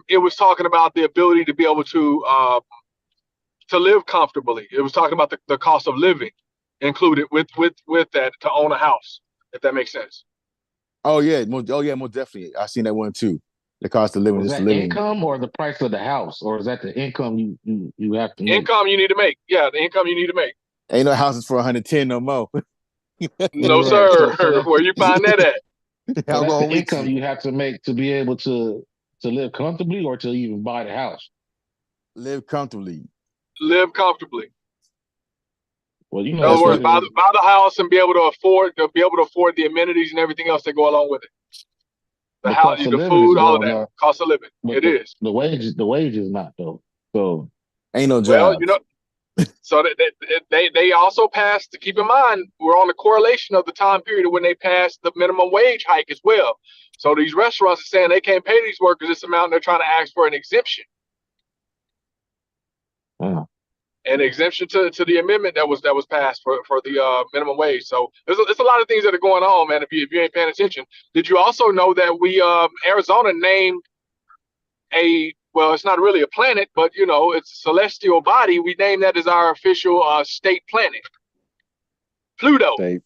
it was talking about the ability to be able to live comfortably. It was talking about the cost of living included with that to own a house, if that makes sense. Oh yeah, most definitely. I seen that one too. The cost of living, Was just that living. income or the price of the house, or is that the income you have to make? Income you need to make. Yeah, the income you need to make. Ain't no houses for 110 no more. No, Right. sir. That's Where you find that at? so I'm that's the going with income you. you have to make to be able to live comfortably or to even buy the house. Live comfortably. Live comfortably. Well, In other That's words, what. buy the house and be able to afford the amenities and everything else that go along with it. The the house, cost of the living is food, all of going that. up, Cost of living. but It is. the wages not though. So Ain't no Well, jobs. so they also passed, to keep in mind, we're on the correlation of the time period when they passed the minimum wage hike as well. So these restaurants are saying they can't pay these workers this amount, and they're trying to ask for uh, an exemption to the amendment that was passed for the minimum wage. So there's a lot of things that are going on, man. If you ain't paying attention, did you also know that we Arizona named well, it's not really a planet, but it's a celestial body. We named that as our official state planet, Pluto. State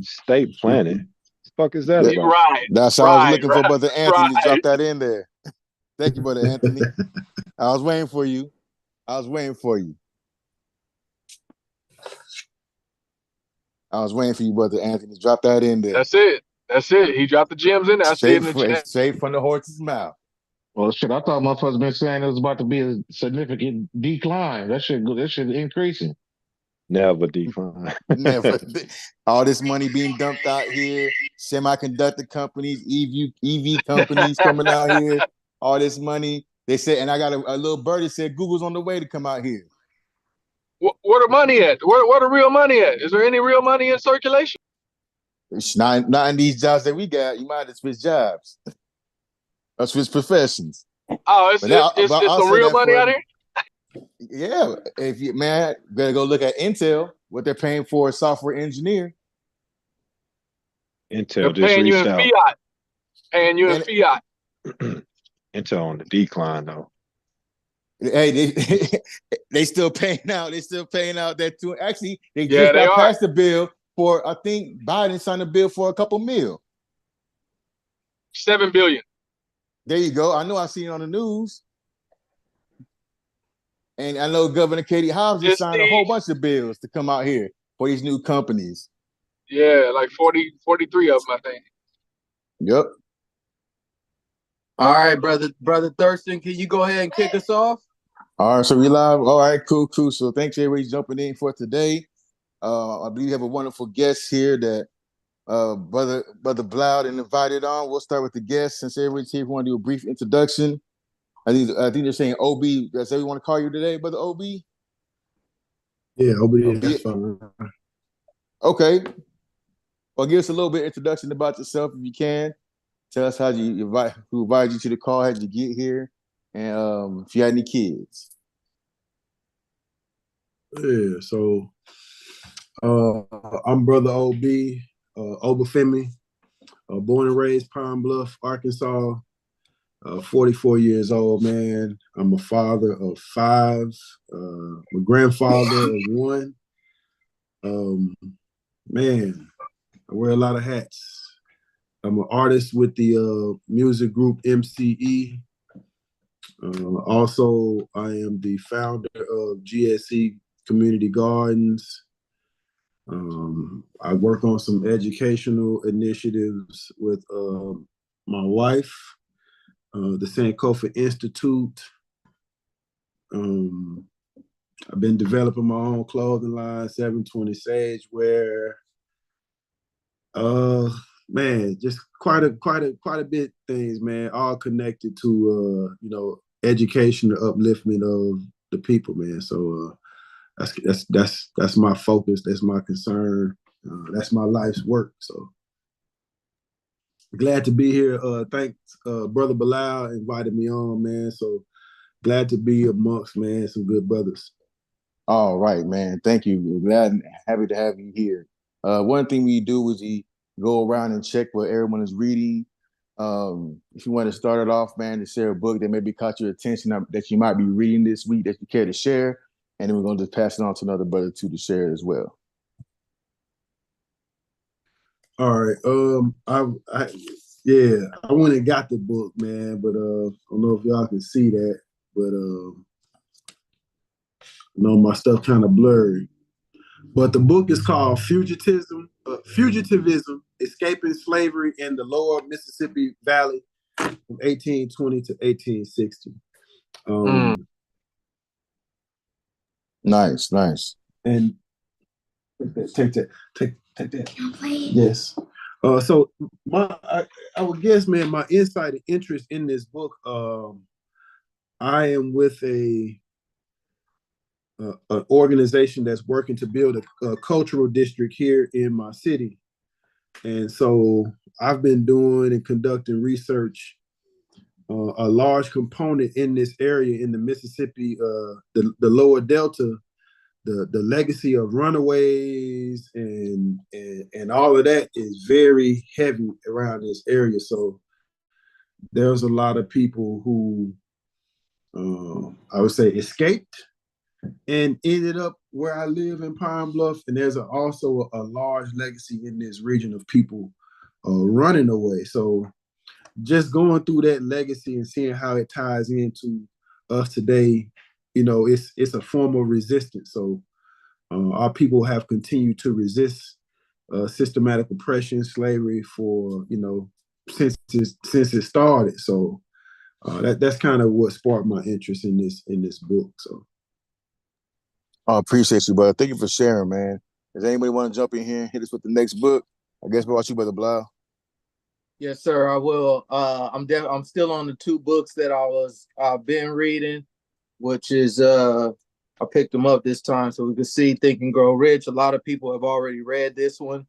state planet. The fuck is that That, about? Right, that's how I was right, looking for right, Brother Anthony to right. drop that in there. Thank you, Brother Anthony. I was waiting for you. I was waiting for you. I was waiting for you, Brother Anthony. Drop that in there. That's it. That's it. He dropped the gems in there. I see it in the chat. Straight from the horse's mouth. well, shit, I thought motherfuckers been saying it was about to be a significant decline. That shit increasing. Never define. Never. All this money being dumped out here. Semiconductor companies, EV companies coming out here. All this money. They said, and I got a little birdie said Google's on the way to come out here. Where the money at? Where the real money at? Is there any real money in circulation? It's not in these jobs that we got. You might have to switch jobs. Or switch professions. Oh, it's But now, it's, but it's I'll some say real that money for out here. yeah. If you better go look at Intel, what they're paying for a software engineer. They're Intel just paying you in reached out. fiat. Paying you in And fiat. Intel on the decline though. hey, they still paying out. They still paying out that too. Actually, they Yeah, just they got are. passed the bill for. I think Biden signed a bill for a couple mil. 7 billion. There you go. I know I seen it on the news, and I know Governor Katie Hobbs just It's signed a the whole bunch of bills to come out here for these new companies. like 43 of them, I think. Yep. All right, brother Thurston, can you go ahead and kick us off? All right, so we live. All right, cool. So thanks everybody jumping in for today. I believe we have a wonderful guest here that brother Bloud invited on. We'll start with the guest since everybody's here. We want to do a brief introduction. I think they're saying OB. Does everyone want to call you today, brother OB? Yeah, OB, that's fine. Okay. Well, give us a little bit of introduction about yourself if you can. Tell us who invited you to the call, how did you get here, and if you had any kids. Yeah, so I'm brother OB, Obafemi, born and raised Pine Bluff, Arkansas. 44 years old, man. I'm a father of 5, a grandfather of 1. Man, I wear a lot of hats. I'm an artist with the music group MCE. Also, I am the founder of GSE Community Gardens. I work on some educational initiatives with my wife, the Sankofa Institute. I've been developing my own clothing line, 720 Sage Wear. Man, just quite a bit things, man, all connected to education, the upliftment of the people, man. So that's my focus, that's my concern, that's my life's work. So glad to be here. Thanks, Brother Bilal invited me on, man. So glad to be amongst, man, some good brothers. All right, man. Thank you. We're glad and happy to have you here. One thing we do is we go around and check what everyone is reading. If you want to start it off, man, to share a book that maybe caught your attention that you might be reading this week that you care to share, and then we're going to just pass it on to another brother too to share as well. All right. I yeah, I went and got the book, man, but I don't know if y'all can see that, but you know, my stuff kind of blurry. But the book is called Fugitivism, Escaping Slavery in the Lower Mississippi Valley from 1820 to 1860. Nice, nice. And take that. Yes. So I would guess, man, my insight and interest in this book, I am with an organization that's working to build a cultural district here in my city. And so I've been doing and conducting research. A large component in this area in the Mississippi, the lower Delta, the legacy of runaways and all of that is very heavy around this area. So there's a lot of people who I would say escaped and ended up where I live in Pine Bluff. And there's also a large legacy in this region of people running away. So just going through that legacy and seeing how it ties into us today, you know, it's a form of resistance. So our people have continued to resist systematic oppression, slavery for, you know, since it started. So that's kind of what sparked my interest in this book. So I appreciate you, brother. Thank you for sharing, man. Does anybody want to jump in here and hit us with the next book? I guess what about you, Brother Blau? Yes, sir. I will. I'm still on the two books that I've been reading, which is I picked them up this time so we could see Think and Grow Rich. A lot of people have already read this one.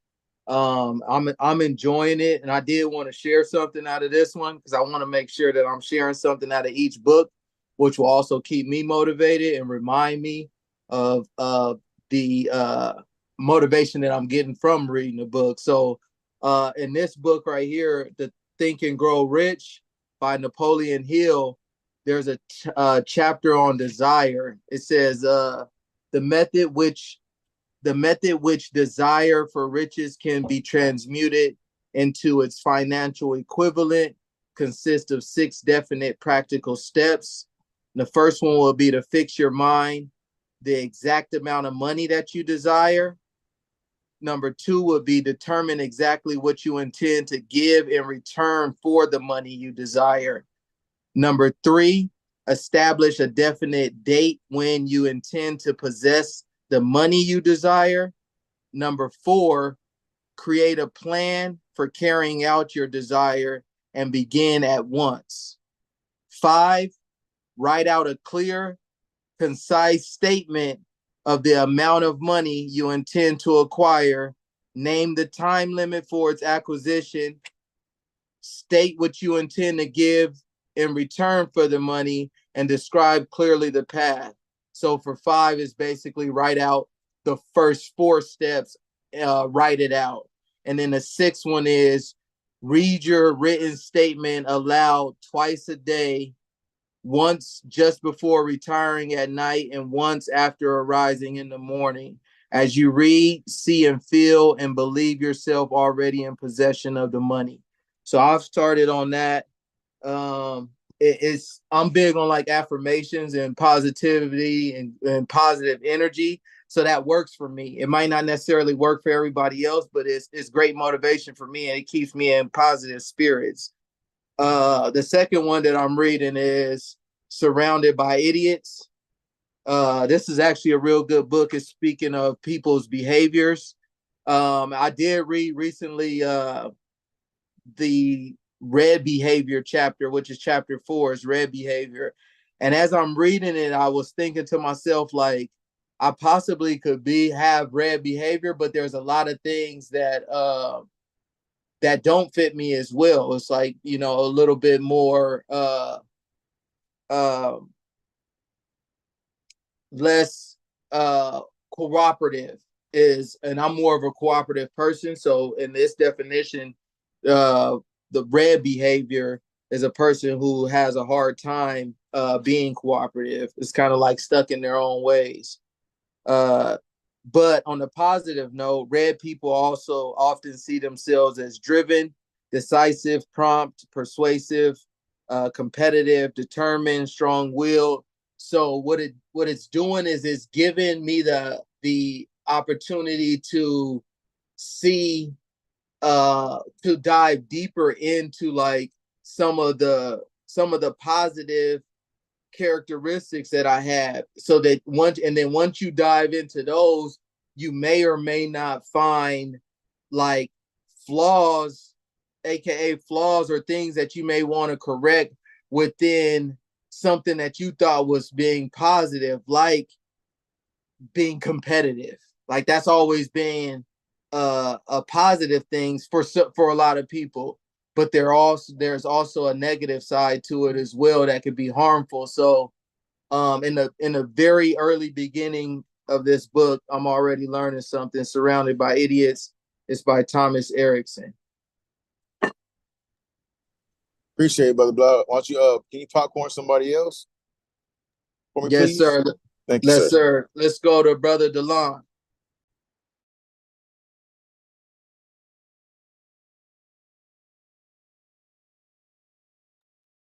I'm enjoying it, and I did want to share something out of this one because I want to make sure that I'm sharing something out of each book, which will also keep me motivated and remind me of the motivation that I'm getting from reading the book. So in this book right here, the Think and Grow Rich by Napoleon Hill, there's a chapter on desire. It says the method which desire for riches can be transmuted into its financial equivalent consists of 6 definite practical steps. The first one will be to fix your mind the exact amount of money that you desire. Number 2 would be determine exactly what you intend to give in return for the money you desire. Number 3, establish a definite date when you intend to possess the money you desire. Number 4, create a plan for carrying out your desire and begin at once. 5, write out a clear, concise statement of the amount of money you intend to acquire. Name the time limit for its acquisition. State what you intend to give in return for the money and describe clearly the path. So for 5 is basically write out the first 4 steps, write it out. And then the 6th one is read your written statement aloud twice a day, once just before retiring at night and once after arising in the morning. As you read, see, and feel and believe yourself already in possession of the money. So I've started on that. I'm big on like affirmations and positivity and positive energy. So that works for me. It might not necessarily work for everybody else, but it's great motivation for me and it keeps me in positive spirits. The second one that I'm reading is Surrounded by Idiots. This is actually a real good book. It's speaking of people's behaviors. I did read recently the red behavior chapter, which is chapter 4 is red behavior. And as I'm reading it, I was thinking to myself, like, I possibly could have red behavior, but there's a lot of things that that don't fit me as well. It's like, you know, a little bit more less cooperative and I'm more of a cooperative person. So in this definition, the red behavior is a person who has a hard time being cooperative. It's kind of like stuck in their own ways. But on the positive note, red people also often see themselves as driven, decisive, prompt, persuasive, competitive, determined, strong-willed. So what it's doing is it's giving me the opportunity to see, to dive deeper into like some of the positive characteristics that I have, so that once you dive into those, you may or may not find like flaws, aka flaws or things that you may want to correct within something that you thought was being positive, like being competitive. Like that's always been a positive things for a lot of people, but there's also a negative side to it as well that could be harmful. So in the very early beginning of this book, I'm already learning something. Surrounded by Idiots. It's by Thomas Erickson. Appreciate it, Brother Blau. Why don't you can you popcorn somebody else for me, Yes, please? sir. Thank you, Yes, sir. sir. Let's go to Brother DeLon.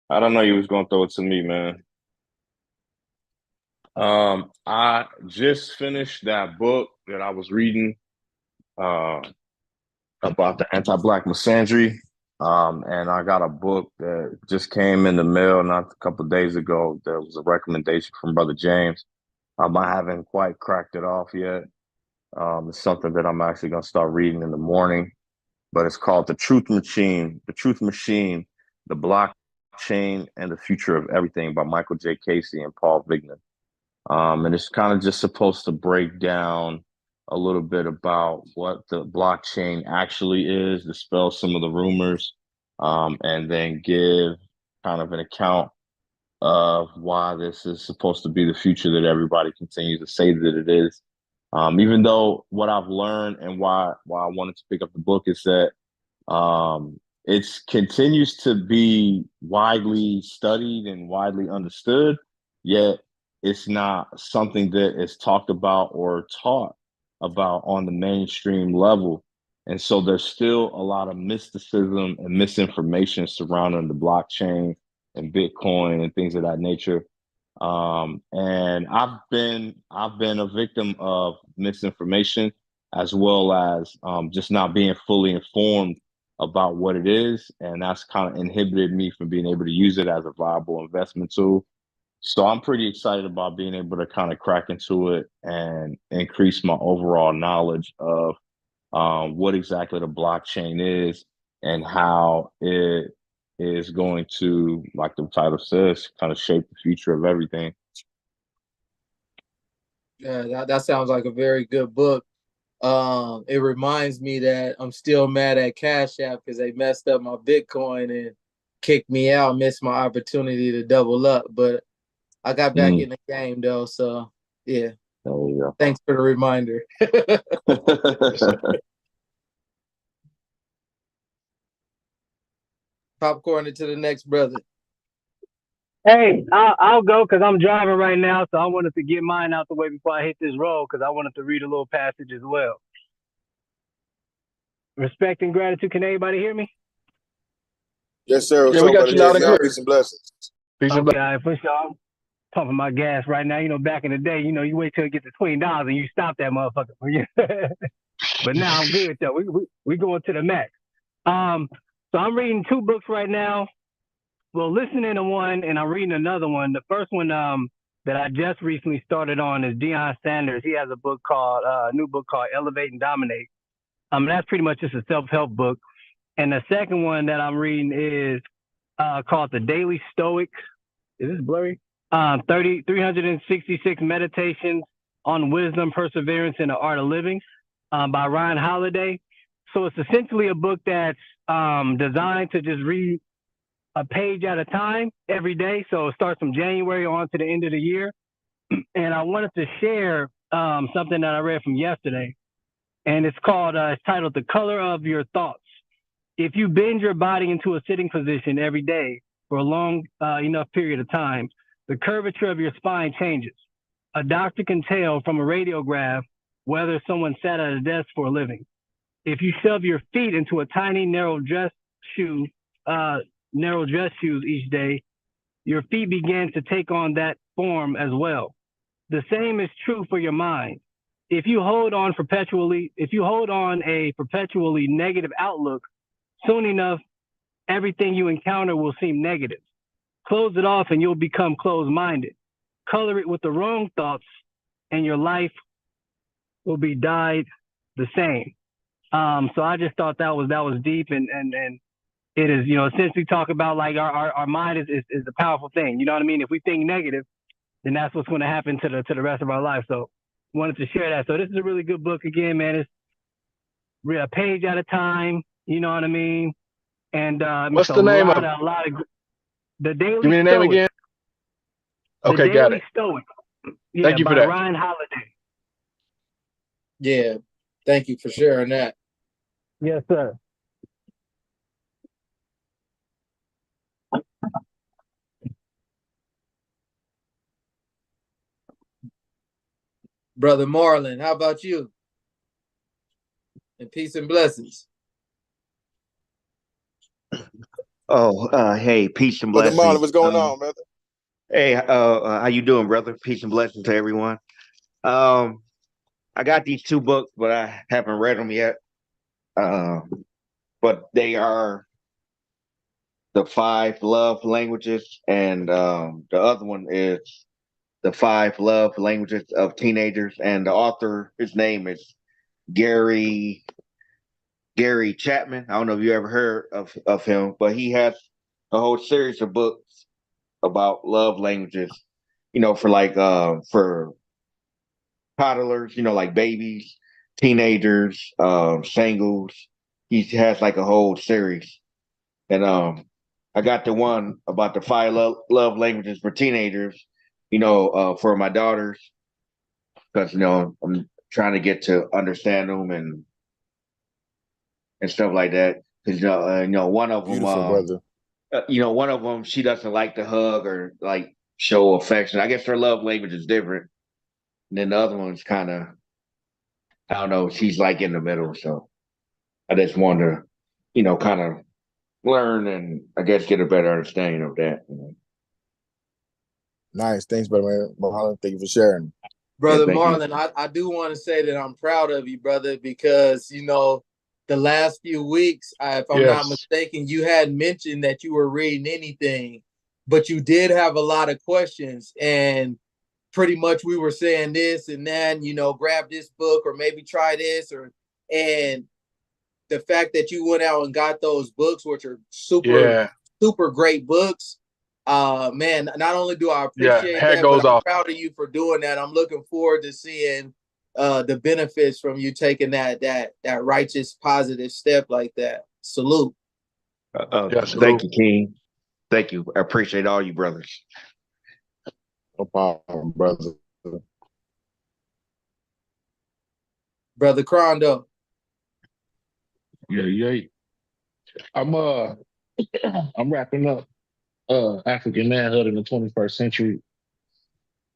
I don't know you was gonna throw it to me, man. I just finished that book that I was reading uh, about the anti-black misandry. And I got a book that just came in the mail not a couple of days ago. There was a recommendation from Brother James. I haven't quite cracked it off yet. It's something that I'm actually gonna start reading in the morning, but it's called The Truth Machine, The Blockchain and the Future of Everything by Michael J. Casey and Paul Vignon. And it's kind of just supposed to break down a little bit about what the blockchain actually is, dispel some of the rumors, and then give kind of an account of why this is supposed to be the future that everybody continues to say that it is. Even though what I've learned and why I wanted to pick up the book is that it continues to be widely studied and widely understood, yet it's not something that is talked about or taught about on the mainstream level. And so there's still a lot of mysticism and misinformation surrounding the blockchain and Bitcoin and things of that nature. And I've been a victim of misinformation as well as just not being fully informed about what it is, and that's kind of inhibited me from being able to use it as a viable investment tool. So I'm pretty excited about being able to kind of crack into it and increase my overall knowledge of what exactly the blockchain is and how it is going to, like the title says, kind of shape the future of everything. Yeah, that sounds like a very good book. It reminds me that I'm still mad at Cash App because they messed up my Bitcoin and kicked me out, missed my opportunity to double up. But I got back in the game though, so yeah. There you go. Thanks for the reminder. Popcorn it to the next brother. Hey, I'll go because I'm driving right now, so I wanted to get mine out the way before I hit this road because I wanted to read a little passage as well. Respect and gratitude. Can everybody hear me? Yes, sir. Yeah, we got you loud and clear. Peace and blessings. Peace and Okay, for sure. I'm pumping my gas right now. You know, back in the day, you know, you wait till it gets to $20 and you stop that motherfucker. But now I'm good though. We going to the max. So I'm reading 2 books right now. Well, listening to one and I'm reading another one. The first one that I just recently started on is Deion Sanders. He has a book called new book called Elevate and Dominate. That's pretty much just a self-help book. And the second one that I'm reading is called The Daily Stoic. Is this blurry? 366 Meditations on Wisdom, Perseverance, and the Art of Living by Ryan Holiday. So it's essentially a book that's designed to just read a page at a time every day. So it starts from January on to the end of the year. And I wanted to share something that I read from yesterday. And it's called, it's titled The Color of Your Thoughts. If you bend your body into a sitting position every day for a long enough period of time, the curvature of your spine changes. A doctor can tell from a radiograph whether someone sat at a desk for a living. If you shove your feet into a tiny narrow dress shoes each day, your feet begin to take on that form as well. The same is true for your mind. If you hold on a perpetually negative outlook, soon enough, everything you encounter will seem negative. Close it off and you'll become closed-minded. Color it with the wrong thoughts and your life will be dyed the same. So I just thought that was deep and it is, essentially talk about like our mind is a powerful thing. You know what I mean? If we think negative, then that's what's going to happen to the rest of our life. So wanted to share that. So this is a really good book again, man. It's a page at a time. You know what I mean? And what's the name of it? The Daily Give me the name Stoic. again. Okay, the got Daily it. Stoic. Yeah, Thank you by for that. Ryan Holiday. Yeah. Thank you for sharing that. Yes, sir. Brother Marlon, how about you? And peace and blessings. Oh, hey, peace and Brother blessings. Marlon, what's going on, brother? Hey, how you doing, brother? Peace and blessings to everyone. I got these two books, but I haven't read them yet. But they are the Five Love Languages, and the other one is the Five Love Languages of Teenagers. And the author, his name is Gary Chapman. I don't know if you ever heard of him, but he has a whole series of books about love languages, for toddlers, like babies, teenagers, singles. He has like a whole series. And I got the one about the five love languages for teenagers, for my daughters, because I'm trying to get to understand them and stuff like that. Because one of them, Beautiful, brother. one of them, she doesn't like to hug or like show affection. I guess her love language is different. And then the other one's kind of, I don't know, she's like in the middle. So I just want to, kind of learn and I guess get a better understanding of that. Nice. Thanks, brother Marlon. Thank you for sharing. Brother thank you. Marlon, I do want to say that I'm proud of you, brother, because, the last few weeks, if I'm not Yes. mistaken, you had mentioned that you were reading anything, but you did have a lot of questions. And pretty much we were saying this and then, grab this book or maybe try this and the fact that you went out and got those books, which are super great books. Man, not only do I appreciate head that, goes but I'm off. proud of you for doing that. I'm looking forward to seeing the benefits from you taking that righteous, positive step like that. Salute. Thank you, King. Thank you. I appreciate all you brothers. No problem, brother. Brother Crondo. Yeah. I'm wrapping up African Manhood in the 21st Century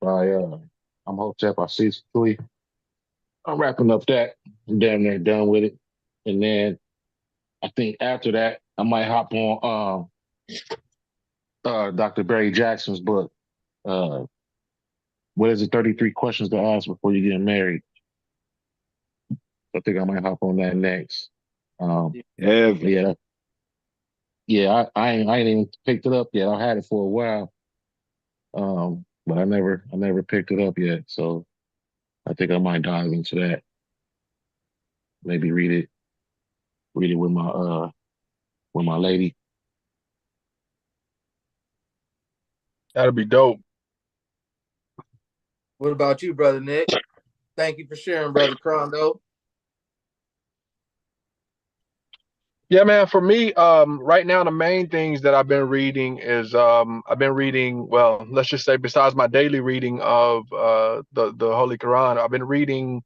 by I'm Hotep Assis. I'm wrapping up that. I'm damn near done with it. And then I think after that, I might hop on Dr. Barry Jackson's book. What is it? 33 questions to ask before you get married. I think I might hop on that next. Yeah, I ain't even picked it up yet. I had it for a while, but I never picked it up yet. So I think I might dive into that. Maybe read it with my lady. That'll be dope. What about you, Brother Nick? Thank you for sharing, Brother Crondo. Yeah, man. For me, right now the main things that I've been reading is I've been reading. Well, let's just say besides my daily reading of the Holy Quran, I've been reading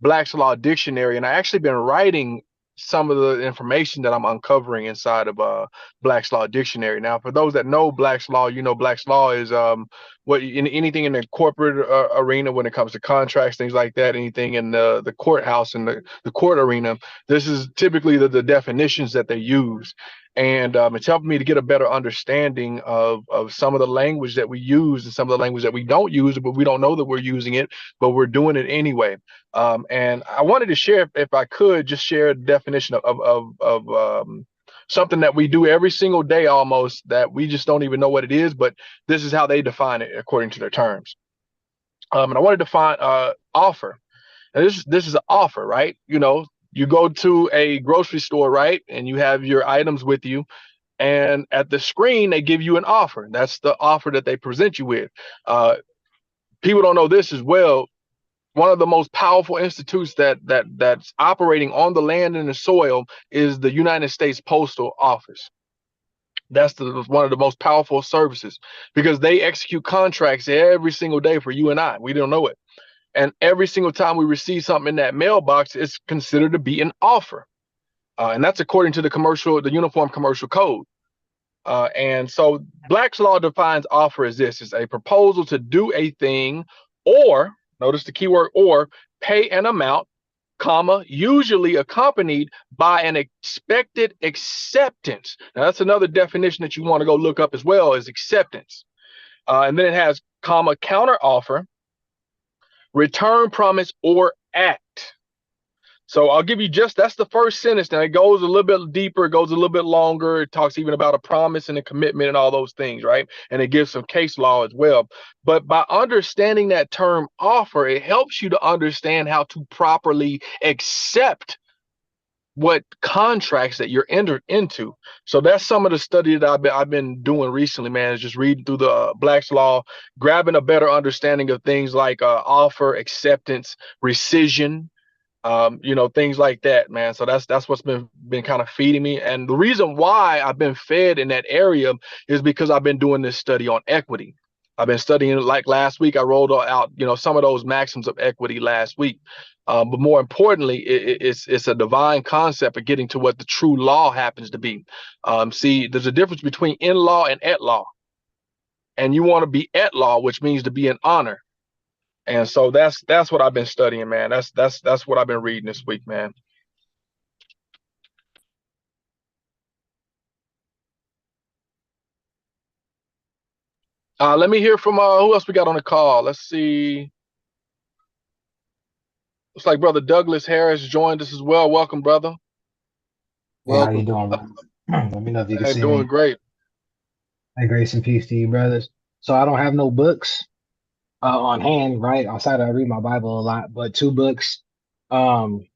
Black's Law Dictionary, and I actually been writing some of the information that I'm uncovering inside of Black's Law Dictionary. Now, for those that know Black's Law, you know Black's Law is what in anything in the corporate arena when it comes to contracts, things like that, anything in the courthouse and the court arena. This is typically the definitions that they use. And it's helping me to get a better understanding of some of the language that we use and some of the language that we don't use, but we don't know that we're using it, but we're doing it anyway. And I wanted to share, if I could, just share a definition of something that we do every single day almost, that we just don't even know what it is, but this is how they define it according to their terms. And I wanted to find offer. And this is an offer, right? You know, you go to a grocery store, right? And you have your items with you. And at the screen, they give you an offer. That's the offer that they present you with. People don't know this as well. One of the most powerful institutes that's operating on the land and the soil is the United States Postal Office. That's one of the most powerful services, because they execute contracts every single day for you and I. We don't know it. And every single time we receive something in that mailbox, it's considered to be an offer. And that's according to the Uniform Commercial Code. And so Black's Law defines offer as this: is a proposal to do a thing, or, notice the keyword or, pay an amount, comma, usually accompanied by an expected acceptance. Now that's another definition that you want to go look up as well, is acceptance. And then it has comma, counter offer, return promise, or act. So I'll give you that's the first sentence. Now it goes a little bit deeper, it goes a little bit longer. It talks even about a promise and a commitment and all those things, right? And it gives some case law as well. But by understanding that term offer, it helps you to understand how to properly accept what contracts that you're entered into. So that's some of the study that I've been doing recently, man, is just reading through the Black's Law, grabbing a better understanding of things like offer, acceptance, rescission, you know, things like that, man. So that's what's been kind of feeding me. And the reason why I've been fed in that area is because I've been doing this study on equity. I've been studying, like last week, I rolled out, you know, some of those maxims of equity last week. But more importantly, it's a divine concept of getting to what the true law happens to be. See, there's a difference between in law and at law. And you want to be at law, which means to be in honor. And so that's what I've been studying, man. That's what I've been reading this week, man. Let me hear from who else we got on the call. Let's see. Looks like Brother Douglas Harris joined us as well. Welcome, brother. Hey, how you doing, man? Let me know if you can see doing me. Great. Hey, grace and peace to you, brothers. So I don't have no books on hand, right? Outside I read my Bible a lot, but two books. One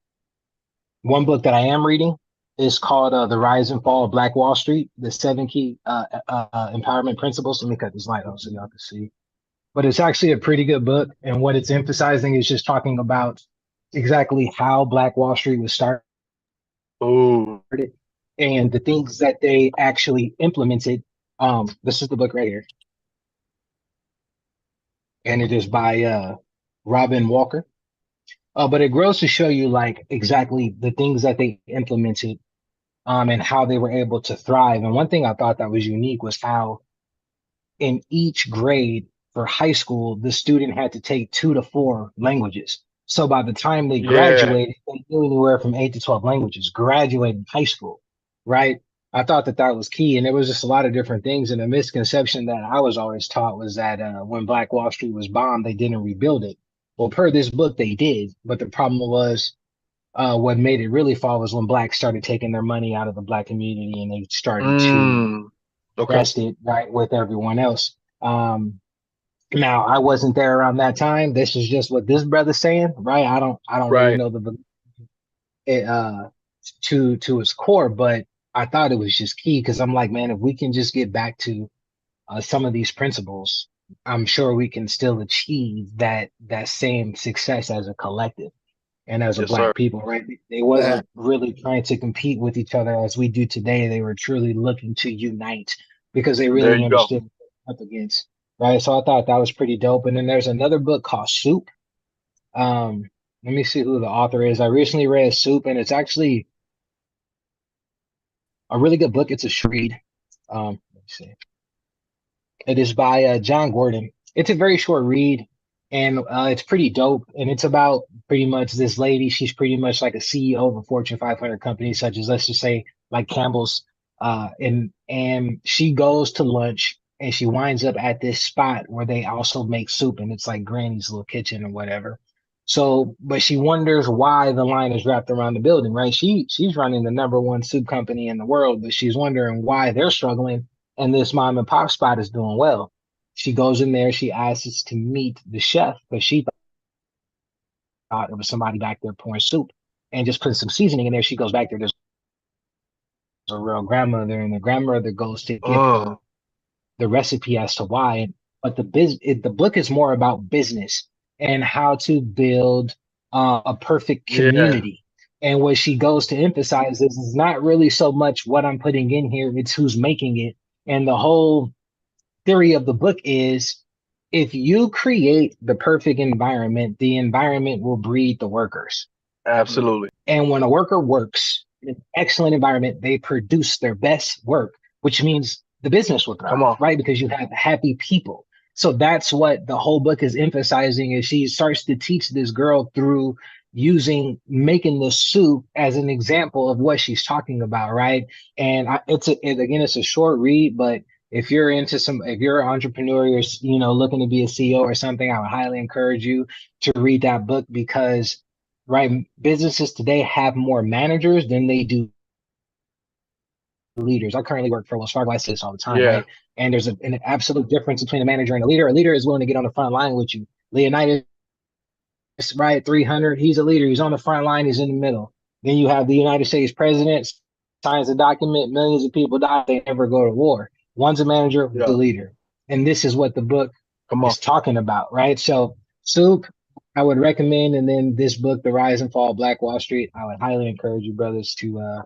book that I am reading is called The Rise and Fall of Black Wall Street, the 7 key empowerment principles. Let me cut this light off so y'all can see. But it's actually a pretty good book. And what it's emphasizing is just talking about exactly how Black Wall Street was started. Ooh. And the things that they actually implemented. This is the book right here. And it is by Robin Walker. But it grows to show you like exactly the things that they implemented and how they were able to thrive. And one thing I thought that was unique was how in each grade for high school, the student had to take 2 to 4 languages. So by the time they graduated, they knew anywhere from 8 to 12 languages, graduating high school, right? I thought that that was key. And there was just a lot of different things. And a misconception that I was always taught was that when Black Wall Street was bombed, they didn't rebuild it. Well, per this book, they did. But the problem was what made it really fall was when blacks started taking their money out of the black community and they started to invest it right with everyone else. Now I wasn't there around that time. This is just what this brother's saying, right? I don't really know to its core, but I thought it was just key because I'm like, man, if we can just get back to some of these principles, I'm sure we can still achieve that same success as a collective and as a black people, right? They wasn't really trying to compete with each other as we do today. They were truly looking to unite because they really understood what they were up against, right? So I thought that was pretty dope. And then there's another book called Soup. Let me see who the author is. I recently read Soup, and it's actually a really good book. It's a short read. Let me see. It is by John Gordon. It's a very short read, and it's pretty dope. And it's about pretty much this lady. She's pretty much like a CEO of a Fortune 500 company, such as, let's just say, like Campbell's. And she goes to lunch, and she winds up at this spot where they also make soup, and it's like Granny's little kitchen or whatever. So, but she wonders why the line is wrapped around the building, right? She's running the number one soup company in the world, but she's wondering why they're struggling and this mom and pop spot is doing well. She goes in there, she asks to meet the chef, but she thought it was somebody back there pouring soup and just putting some seasoning in there. She goes back there, there's a real grandmother, and the grandmother goes to get the recipe as to why. But the book is more about business and how to build a perfect Yeah, community. And what she goes to emphasize is not really so much what I'm putting in here, it's who's making it. And the whole theory of the book is if you create the perfect environment, the environment will breed the workers. absolutely. And when a worker works in an excellent environment, they produce their best work, which means the business will thrive, Come on. right? Because you have happy people. So that's what the whole book is emphasizing is she starts to teach this girl through making the soup as an example of what she's talking about, right? And it's a short read, but if you're an entrepreneur, you're looking to be a CEO or something, I would highly encourage you to read that book because right, businesses today have more managers than they do leaders. I currently work for Wells Fargo. I say this all the time, Yeah, right? And there's an absolute difference between a manager and a leader. A leader is willing to get on the front line with you. Leonidas, right, 300, he's a leader. He's on the front line. He's in the middle. Then you have the United States president, signs a document, millions of people die, they never go to war. One's a manager, one's a yeah. leader. And this is what the book Come on. is talking about, right? So Soup, I would recommend, and then this book, The Rise and Fall of Black Wall Street, I would highly encourage you brothers to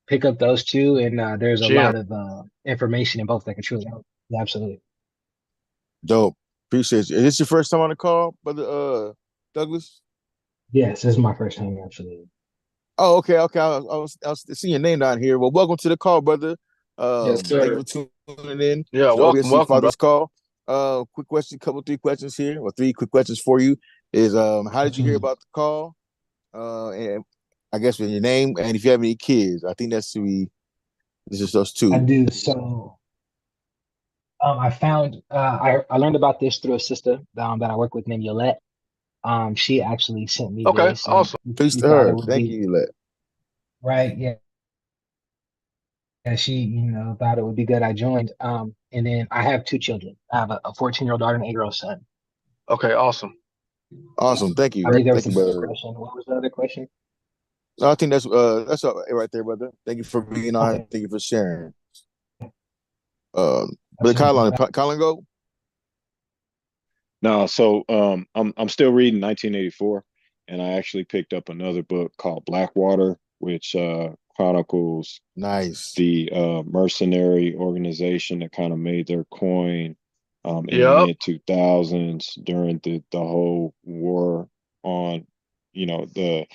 pick up those two. And there's a Jim. lot of information in both that can truly help. Yeah, absolutely. Dope. Appreciate you. Is this your first time on the call, brother Douglas? Yes, this is my first time, absolutely. Oh, okay, okay. I was seeing your name down here. Well, welcome to the call, brother. Yes, Thank sir. you for tuning in Yeah, to the welcome, OSC welcome, bro. Fathers Call. Quick question, three questions here, or three quick questions for you. Is how did you hear about the call? And I guess with your name and if you have any kids. I think that's this is those I two. do. So I found I learned about this through a sister that I work with named Yolette. She actually sent me Okay, this, and awesome. Peace she to thought it her. would Thank be you, Let. right. Yeah, and she thought it would be good. I joined. And then I have two children. I have a 14-year-old daughter and an 8-year-old son. Okay, awesome. Awesome. Thank I you. believe there was Thank you, another brother. question. What was the other question? No, I think that's all right there, brother. Thank you for being on. Okay, Thank you for sharing. Brother absolutely. Colin, go. No, so I'm still reading 1984, and I actually picked up another book called Blackwater, which chronicles Nice. the mercenary organization that kind of made their coin in the Yep. mid 2000s during the whole war on, the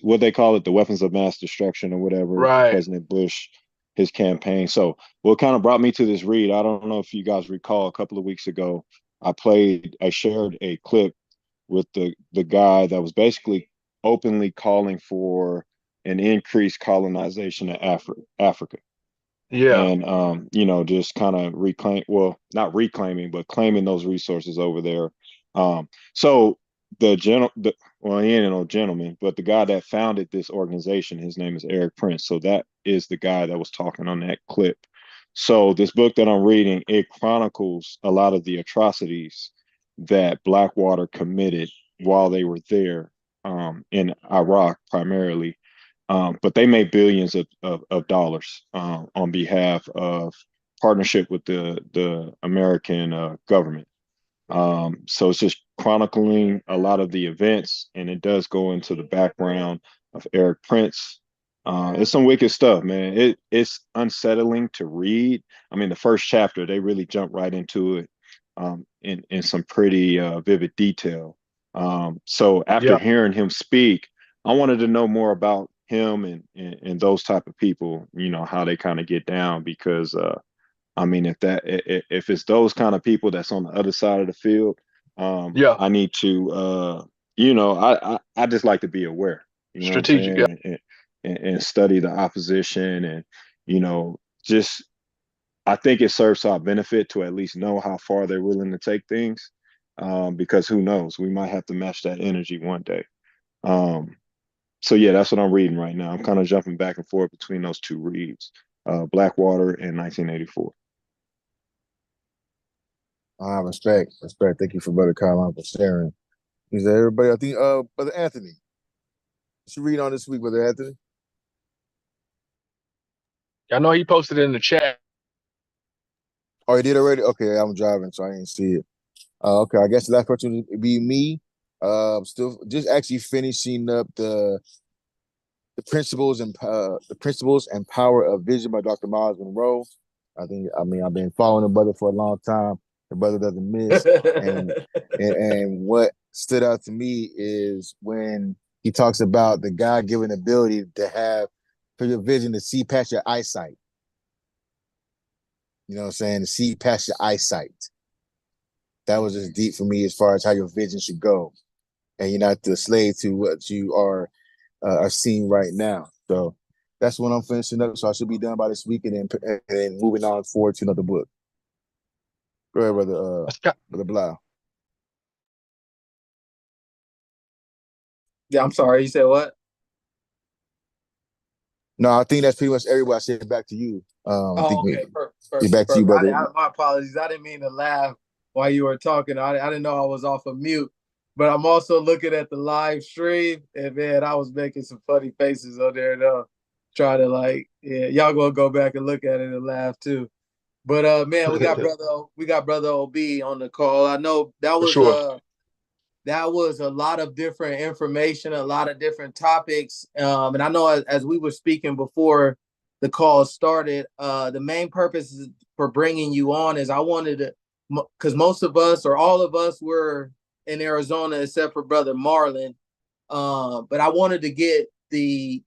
what they call it, the weapons of mass destruction or whatever, Right. President Bush, his campaign. So what kind of brought me to this read, I don't know if you guys recall, a couple of weeks ago, I shared a clip with the guy that was basically openly calling for an increased colonization of Africa. Yeah. And just kind of not reclaiming, but claiming those resources over there. So well, he ain't no gentleman, but the guy that founded this organization, his name is Eric Prince. So that is the guy that was talking on that clip. So this book that I'm reading, it chronicles a lot of the atrocities that Blackwater committed while they were there, in Iraq primarily. But they made billions of dollars on behalf of partnership with the American government. So it's just chronicling a lot of the events, and it does go into the background of Eric Prince. It's some wicked stuff, man. It's unsettling to read. I mean, the first chapter, they really jump right into it in some pretty vivid detail. So after Yeah. hearing him speak, I wanted to know more about him and those type of people, you know, how they kind of get down. Because I mean, if it's those kind of people that's on the other side of the field, Yeah, I need to, you know, I just like to be aware, you know what I'm strategic. Yeah, saying, and study the opposition, and you know, just I think it serves our benefit to at least know how far they're willing to take things, because who knows, we might have to match that energy one day. Um, so yeah, that's what I'm reading right now. I'm kind of jumping back and forth between those two reads, Blackwater and 1984. Respect. Thank you for Brother Carlin for sharing. Is that everybody? I think Brother Anthony. What you read on this week, Brother Anthony? I know he posted it in the chat. Oh, you did already? Okay, I'm driving, so I didn't see it. Okay, I guess the last person would be me. Still just actually finishing up the principles and power of vision by Dr. Miles Monroe. I mean, I've been following the brother for a long time. The brother doesn't miss. And what stood out to me is when he talks about the God-given ability to have for your vision to see past your eyesight. You know what I'm saying? To see past your eyesight. That was just deep for me as far as how your vision should go. And you're not the slave to what you are seeing right now. So that's when I'm finishing up. So I should be done by this week, and then moving on forward to another book. Go ahead, Brother Blau. Yeah, I'm sorry. You said what? No, I think that's pretty much everybody. I said it back to you. I Oh, think okay. get back to you, brother. My apologies. I didn't mean to laugh while you were talking. I didn't know I was off of mute. But I'm also looking at the live stream, and man, I was making some funny faces on there. Though, try to yeah, y'all gonna go back and look at it and laugh too. But man, we got brother OB on the call. I know For sure. that was a lot of different information, a lot of different topics. And I know as we were speaking before the call started, the main purpose for bringing you on is I wanted to, because most of us or all of us were in Arizona except for Brother Marlon. But I wanted to get the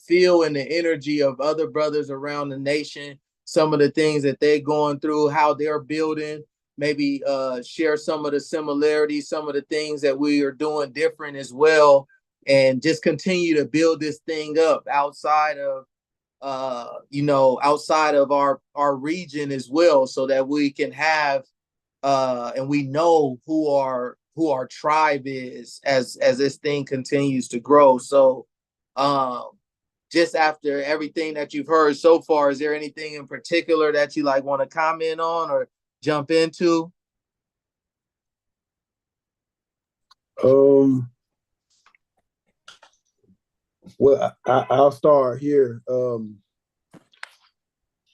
feel and the energy of other brothers around the nation, some of the things that they're going through, how they're building, maybe share some of the similarities, some of the things that we are doing different as well, and just continue to build this thing up outside of outside of our region as well, so that we can have and we know who our tribe is as this thing continues to grow. So just after everything that you've heard so far, is there anything in particular that you want to comment on or jump into? Well, I'll start here.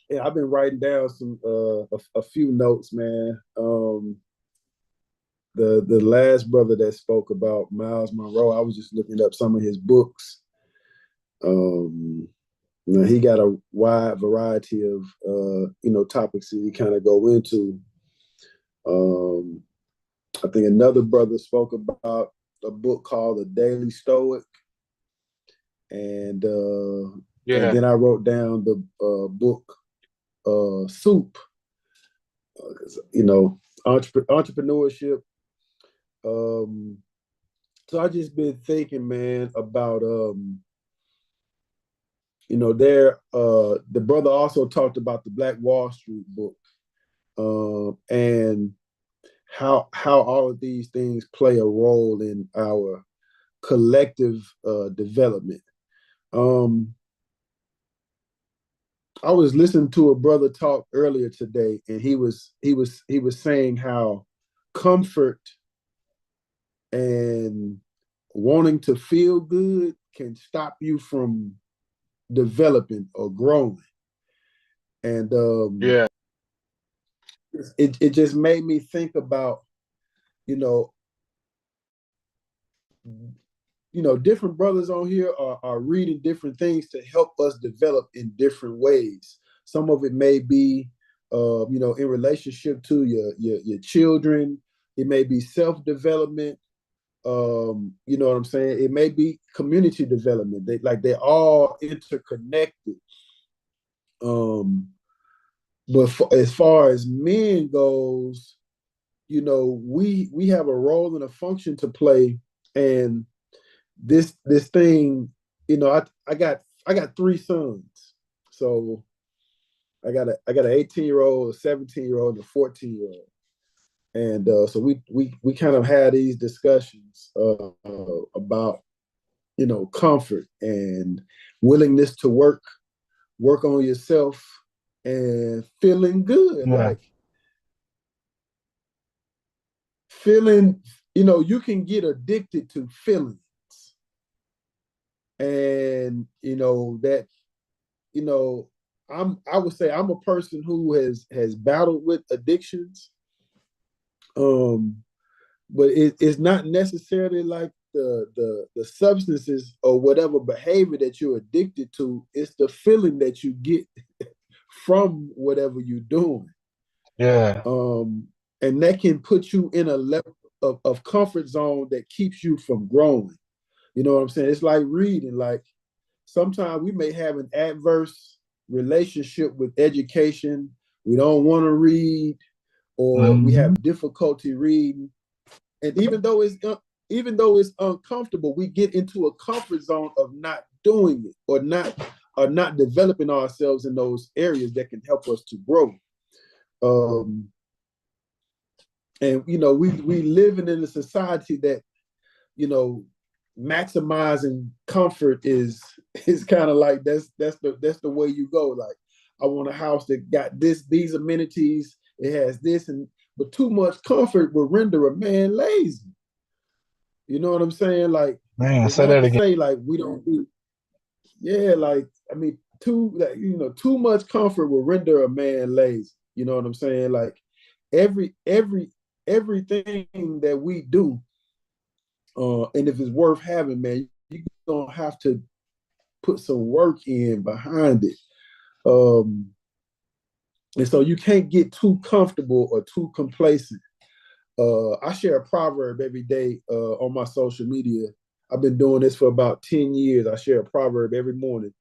Yeah, I've been writing down some a few notes, man. The last brother that spoke about Miles Monroe, I was just looking up some of his books. He got a wide variety of topics that he kind of go into. I think another brother spoke about a book called The Daily Stoic, and then I wrote down the book Soup. Entrepreneurship. So I just been thinking, man, about the brother also talked about the Black Wall Street book, and how all of these things play a role in our collective development. I was listening to a brother talk earlier today, and he was saying how comfort and wanting to feel good can stop you from developing or growing. And it just made me think about, different brothers on here are reading different things to help us develop in different ways. Some of it may be, in relationship to your children. It may be self-development. You know what I'm saying? It may be community development. They're all interconnected. But as far as men goes, you know, we have a role and a function to play, and this thing, you know, I got three sons, so I got an 18-year-old, a 17-year-old, and a 14-year-old, and so we kind of had these discussions about, you know, comfort and willingness to work on yourself and feeling good, Yeah. like feeling, you know, you can get addicted to feelings, and you know that, you know, I would say I'm a person who has battled with addictions, um but it's not necessarily like the substances or whatever behavior that you're addicted to. It's the feeling that you get from whatever you're doing, Yeah. um and that can put you in a level of comfort zone that keeps you from growing. You know what I'm saying? It's like reading. Like sometimes we may have an adverse relationship with education. We don't want to read, or we Mhm. have difficulty reading. And even though it's uncomfortable, we get into a comfort zone of not doing it, or not developing ourselves in those areas that can help us to grow. Um, and you know, we living in a society that, you know, maximizing comfort is kind of like that's the way you go. Like, I want a house that got these amenities, it has this, and but too much comfort will render a man lazy. You know what I'm saying? Like, Man, it's say not that to again. say like we don't do, yeah, like, I mean, too much comfort will render a man lazy. You know what I'm saying? Like, every every everything that we do, and if it's worth having, man, you don't have to put some work in behind it. Um, and so you can't get too comfortable or too complacent. I share a proverb every day on my social media. I've been doing this for about 10 years. I share a proverb every morning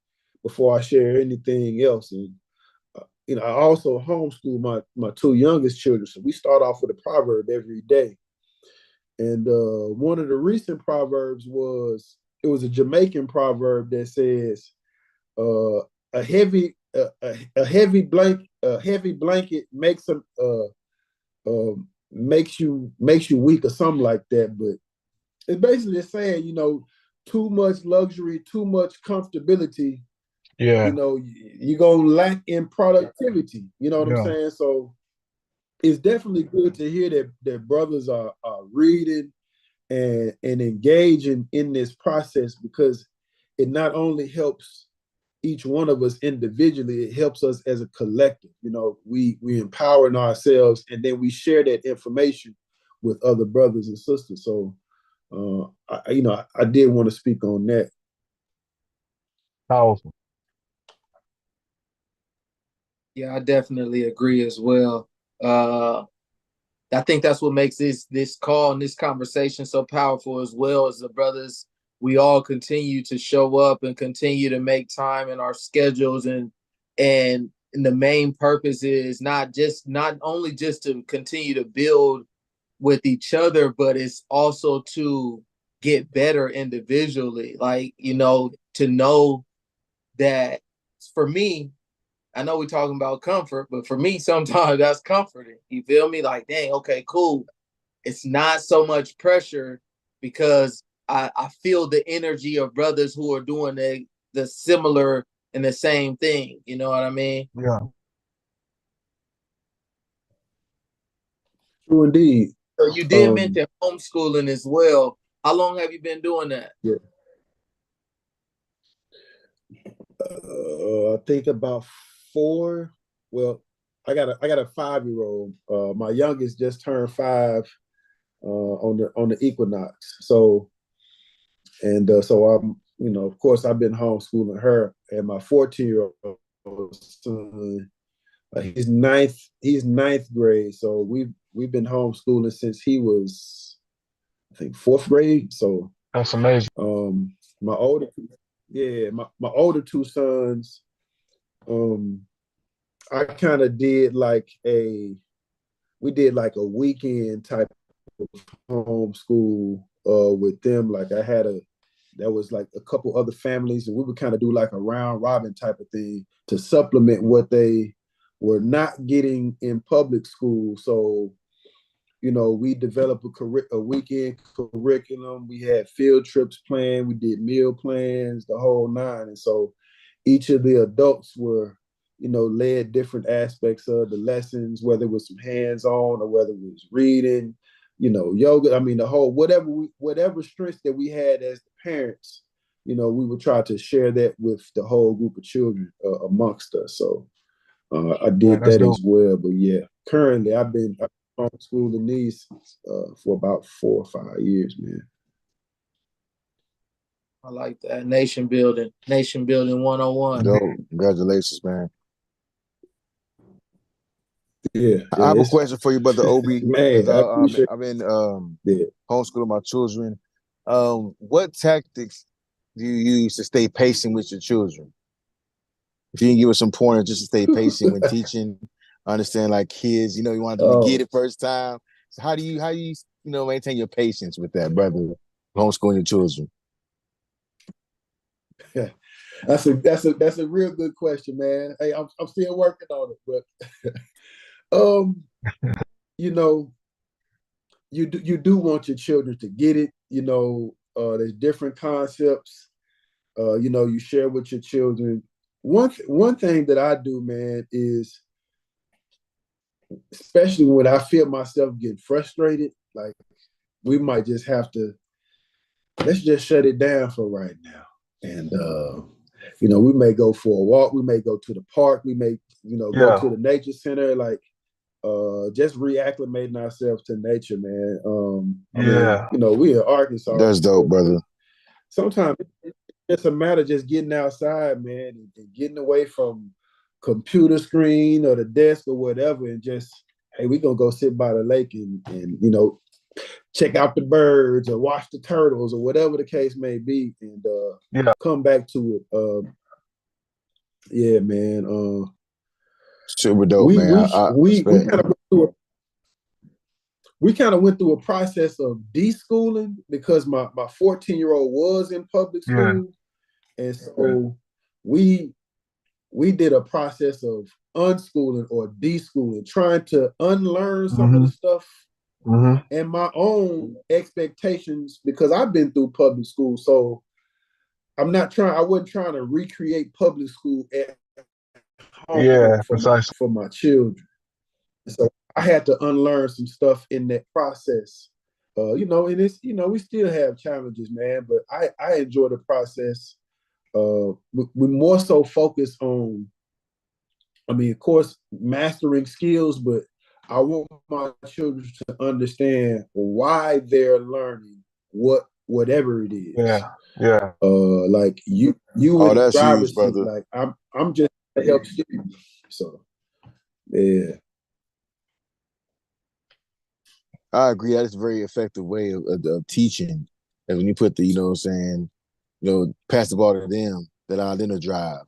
before I share anything else. And, you know, I also homeschool my two youngest children. So we start off with a proverb every day. And one of the recent proverbs it was a Jamaican proverb that says, a heavy blanket makes you weak, or something like that. But it's basically saying, you know, too much luxury, too much comfortability, you Yeah. know, you're gonna lack in productivity. You know what I'm Yeah. saying? So it's definitely good to hear that brothers are reading and engaging in this process, because it not only helps each one of us individually, it helps us as a collective. You know, we empowering ourselves, and then we share that information with other brothers and sisters. So I did want to speak on that. Powerful. Yeah, I definitely agree as well. Uh, I think that's what makes this call and this conversation so powerful, as well as the brothers. We all continue to show up and continue to make time in our schedules, and the main purpose is not only just to continue to build with each other, but it's also to get better individually. Like, you know, to know that, for me, I know we're talking about comfort, but for me, sometimes that's comforting. You feel me? Like, dang, okay, cool. It's not so much pressure, because I feel the energy of brothers who are doing the similar and the same thing. You know what I mean? Yeah. True indeed. So you did Um, mention homeschooling as well. How long have you been doing that? yeah. I think about four. Well, I got a 5-year-old. My youngest just turned 5 on the equinox. So, and so I'm, you know, of course, I've been homeschooling her, and my 14-year-old son. He's ninth grade. So we've been homeschooling since he was I think fourth grade. So That's amazing. my older, yeah, my older two sons, I kind of did like we did like a weekend type of homeschool with them. Like I had there was like a couple other families, and we would kind of do like a round robin type of thing to supplement what they were not getting in public school. So, we developed a weekend curriculum. We had field trips planned. We did meal plans, the whole nine. And so each of the adults were, led different aspects of the lessons, whether it was some hands-on or whether it was reading, yoga. I mean, the whole whatever strengths that we had as the parents, we would try to share that with the whole group of children amongst us. So I Yeah, did that's that dope. as well. But yeah, currently I've been homeschooling these for about 4 or 5 years, man. I like that. Nation building 101. Dope. Congratulations, man. Yeah, I have a it's question for you, brother Obi, because man, I appreciate I've been that. homeschooling my children. What tactics do you use to stay patient with your children? If you can give us some pointers just to stay patient when teaching, understand like kids, you want them to get Oh, it first time. So how do you maintain your patience with that, brother? Homeschooling your children. that's a real good question, man. Hey, I'm still working on it, but you know, you do want your children to get it. There's different concepts. You share with your children. One thing that I do, man, is especially when I feel myself getting frustrated, like we might just have to let's just shut it down for right now. And we may go for a walk, we may go to the park, we may, go Yeah, to the nature center, like just reacclimating ourselves to nature, man. I mean, yeah, we in Arkansas, That's dope, so brother. sometimes it's a matter of just getting outside, man, and getting away from computer screen or the desk or whatever, and just hey, we gonna go sit by the lake and check out the birds or watch the turtles or whatever the case may be, and yeah. come back to it. Yeah, man. Super dope, We man. we I we we respect. kind of went through a process of deschooling because my 14-year-old was in public Yeah. school, and so we we did a process of unschooling or deschooling, trying to unlearn some of the Mm-hmm. stuff Mm-hmm. and my own expectations because I've been through public school. So I wasn't trying to recreate public school at home Yeah, for my precisely. for my children. So I had to unlearn some stuff in that process. And it's, we still have challenges, man, but I enjoy the process. We more so focus on, I mean, of course, mastering skills, but I want my children to understand why they're learning whatever it is. Yeah, yeah. Like you Oh, in the that's huge, driver's seat, brother. like I'm just to help steer you. So yeah. I agree. That is a very effective way of teaching. And when you put the, what I'm saying, pass the ball to them, that allow them to drive.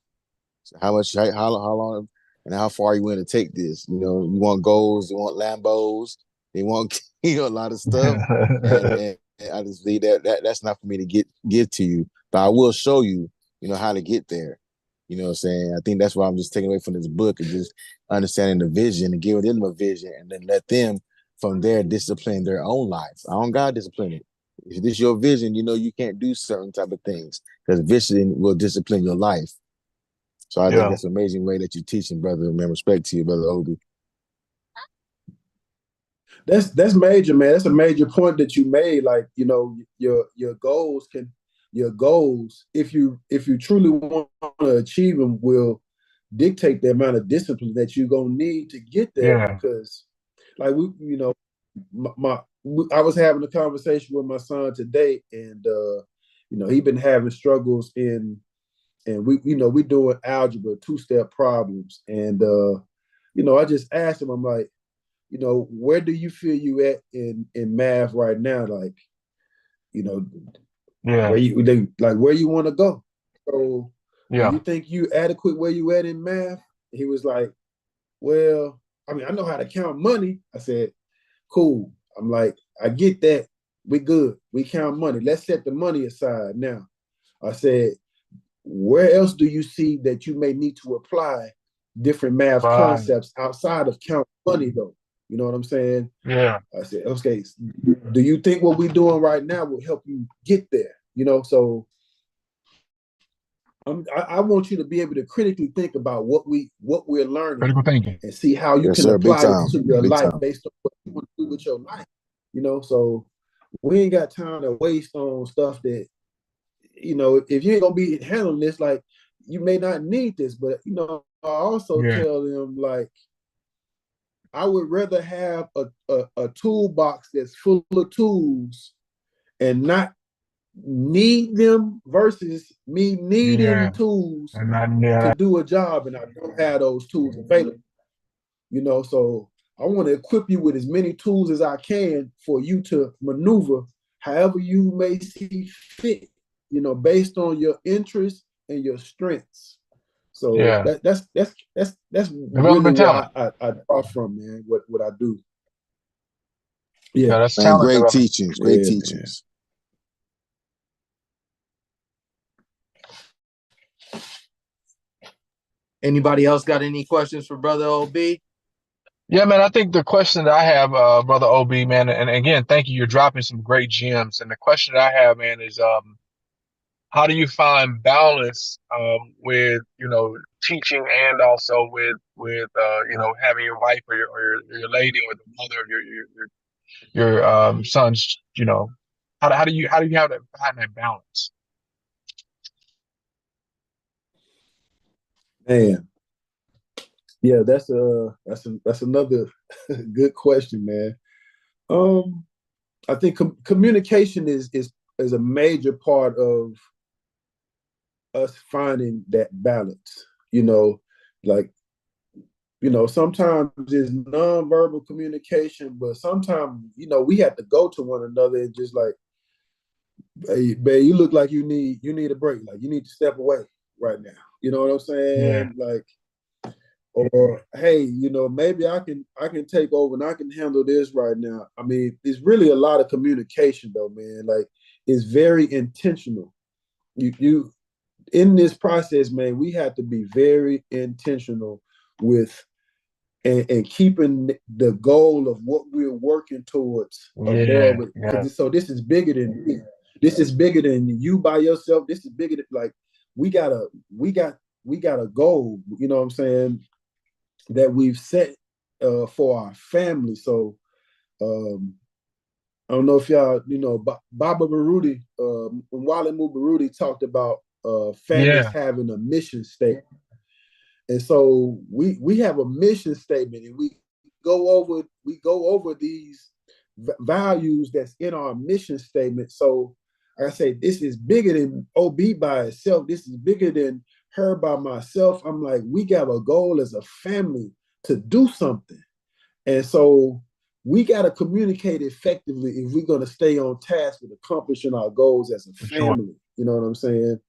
So how long, and how far you want to take this? You want goals, you want Lambos, they want a lot of stuff, and I just believe that's not for me to give to you, but I will show you, how to get there. You know what I'm saying? I think that's why I'm just taking away from this book and just understanding the vision and giving them a vision, and then let them from there discipline their own life. I don't gotta discipline it. If this is your vision, you can't do certain type of things because vision will discipline your life. So I think Yeah. that's an amazing way that you're teaching, brother. Man, respect to you, brother Obi. That's major, man. That's a major point that you made. Like, your goals, if you truly want to achieve them, will dictate the amount of discipline that you're gonna need to get there. Yeah. Because, like I was having a conversation with my son today, and he been having struggles and we doing algebra 2-step problems, and I just asked him, I'm like, where do you feel you at in math right now? Like, You know, Yeah. where you want to go. So do Yeah. you think you adequate where you at in math? He was like, well, I mean, I know how to count money. I said, cool. I'm like, I get that. We good. We count money. Let's set the money aside now. I said, where else do you see that you may need to apply different math Right. concepts outside of count money, though? You know what I'm saying? Yeah. I said, okay, do you think what we're doing right now will help you get there? You know, so I want you to be able to critically think about what we're learning Critical thinking. and see how you Yes, can sir. Big apply it time. to your Big life time. based on what you want to do with your life. You know, so we ain't got time to waste on stuff that, you know, if you ain't gonna be handling this, like you may not need this, but you know, I also Yeah. tell them like I would rather have a toolbox that's full of tools and not need them versus me Yeah. needing tools And then, yeah. to do a job and I don't have those tools available. You know, so I want to equip you with as many tools as I can for you to maneuver however you may see fit, you know, based on your interests and your strengths. So Yeah. that's really Development talent. what I draw from, man, what I do. Yeah, Yeah. that's Man, talent great development. teachings. Great Yeah, man. teachings. Anybody else got any questions for Brother OB? Yeah, man, I think the question that I have, Brother OB, man, and again, thank you. You're dropping some great gems. And the question that I have, man, is how do you find balance with, you know, teaching and also with you know, having your wife or your lady or the mother of your sons, you know, how do you have that find that balance? Man, yeah, that's another good question, man. I think communication is a major part of us finding that balance. You know, like sometimes it's nonverbal communication, but sometimes we have to go to one another and just like, hey, babe, you look like you need a break. Like you need to step away right now. You know what I'm Yeah, saying? Like, or hey, maybe I can take over and I can handle this right now. I mean, it's really a lot of communication though, man. Like it's very intentional. You in this process, man, we have to be very intentional with and keeping the goal of what we're working towards yeah, above it. yeah, Because this is bigger than me. This is bigger than you by yourself. This is bigger than like we got a goal. You know what I'm saying? That we've set for our family. So I don't know if y'all, Baba Baruti, Wale Baruti talked about families yeah, having a mission statement. And so we have a mission statement and we go over these values that's in our mission statement. So like I say, this is bigger than OB by itself. This is bigger than her by myself. I'm like, we got a goal as a family to do something. And so we got to communicate effectively if we're going to stay on task with accomplishing our goals as a for sure. family. You know what I'm saying?